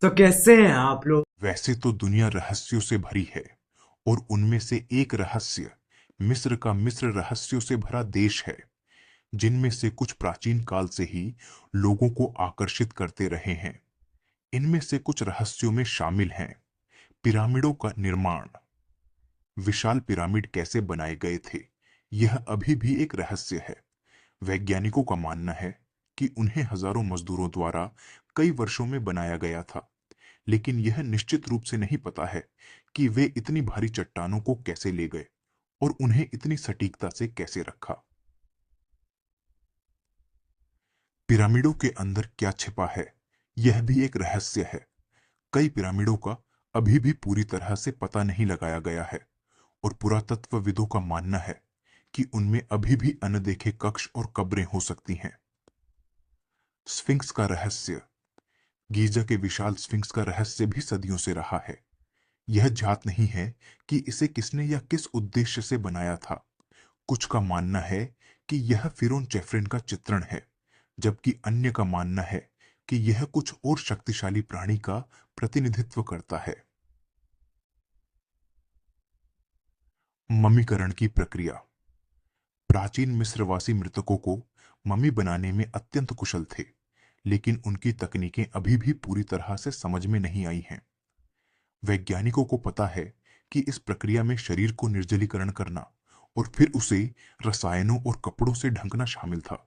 तो कैसे हैं आप लोग? वैसे तो दुनिया रहस्यों से भरी है और उनमें से एक रहस्य मिस्र का मिस्र रहस्यों से भरा देश है, जिनमें से कुछ प्राचीन काल से ही लोगों को आकर्षित करते रहे हैं। इनमें से कुछ रहस्यों में शामिल हैं पिरामिडों का निर्माण। विशाल पिरामिड कैसे बनाए गए थे, यह अभी भी एक रहस्य है। वैज्ञानिकों का मानना है कि उन्हें हजारों मजदूरों द्वारा कई वर्षों में बनाया गया था, लेकिन यह निश्चित रूप से नहीं पता है कि वे इतनी भारी चट्टानों को कैसे ले गए और उन्हें इतनी सटीकता से कैसे रखा। पिरामिडों के अंदर क्या छिपा है, यह भी एक रहस्य है। कई पिरामिडों का अभी भी पूरी तरह से पता नहीं लगाया गया है और पुरातत्वविदों का मानना है कि उनमें अभी भी अनदेखे कक्ष और कब्रें हो सकती हैं। स्फिंक्स का रहस्य। गीजा के विशाल स्फिंक्स का रहस्य भी सदियों से रहा है। यह ज्ञात नहीं है कि इसे किसने या किस उद्देश्य से बनाया था। कुछ का मानना है कि यह फिरौन चेफरेन का चित्रण है, जबकि अन्य का मानना है कि यह कुछ और शक्तिशाली प्राणी का प्रतिनिधित्व करता है। मम्मीकरण की प्रक्रिया। प्राचीन मिस्रवासी मृतकों को मम्मी बनाने में अत्यंत कुशल थे, लेकिन उनकी तकनीकें अभी भी पूरी तरह से समझ में नहीं आई हैं। वैज्ञानिकों को पता है कि इस प्रक्रिया में शरीर को निर्जलीकरण करना और फिर उसे रसायनों और कपड़ों से ढंकना शामिल था,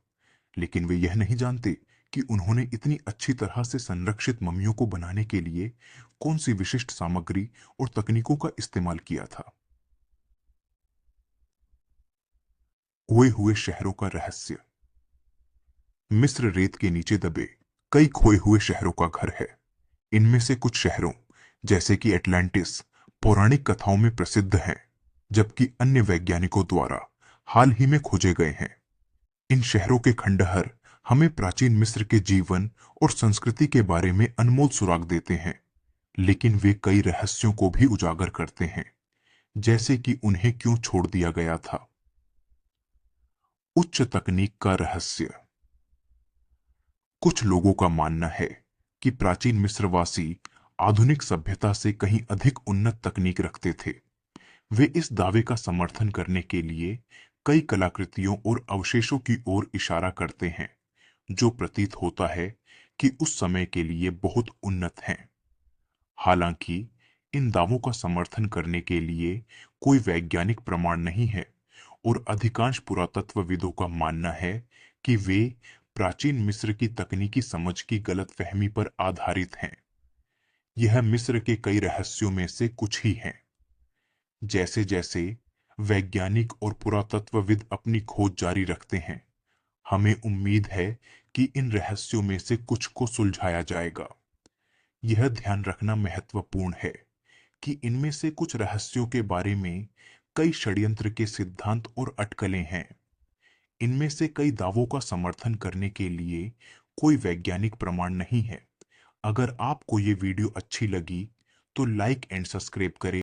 लेकिन वे यह नहीं जानते कि उन्होंने इतनी अच्छी तरह से संरक्षित मम्मियों को बनाने के लिए कौन सी विशिष्ट सामग्री और तकनीकों का इस्तेमाल किया था। खोए हुए शहरों का रहस्य। मिस्र रेत के नीचे दबे कई खोए हुए शहरों का घर है। इनमें से कुछ शहरों, जैसे कि एटलांटिस, पौराणिक कथाओं में प्रसिद्ध हैं, जबकि अन्य वैज्ञानिकों द्वारा हाल ही में खोजे गए हैं। इन शहरों के खंडहर हमें प्राचीन मिस्र के जीवन और संस्कृति के बारे में अनमोल सुराग देते हैं, लेकिन वे कई रहस्यों को भी उजागर करते हैं, जैसे कि उन्हें क्यों छोड़ दिया गया था। उच्च तकनीक का रहस्य। कुछ लोगों का मानना है कि प्राचीन मिस्रवासी आधुनिक सभ्यता से कहीं अधिक उन्नत तकनीक रखते थे। वे इस दावे का समर्थन करने के लिए कई कलाकृतियों और अवशेषों की ओर इशारा करते हैं, जो प्रतीत होता है कि उस समय के लिए बहुत उन्नत हैं। हालांकि इन दावों का समर्थन करने के लिए कोई वैज्ञानिक प्रमाण नहीं है और अधिकांश पुरातत्वविदों का मानना है कि वे प्राचीन मिस्र की तकनीकी समझ की गलतफहमी पर आधारित हैं। यह मिस्र के कई रहस्यों में से कुछ ही हैं। जैसे जैसे वैज्ञानिक और पुरातत्वविद अपनी खोज जारी रखते हैं, हमें उम्मीद है कि इन रहस्यों में से कुछ को सुलझाया जाएगा। यह ध्यान रखना महत्वपूर्ण है कि इनमें से कुछ रहस्यों के बारे में कई षड्यंत्र के सिद्धांत और अटकलें हैं। इनमें से कई दावों का समर्थन करने के लिए कोई वैज्ञानिक प्रमाण नहीं है। अगर आपको ये वीडियो अच्छी लगी तो लाइक एंड सब्सक्राइब करें।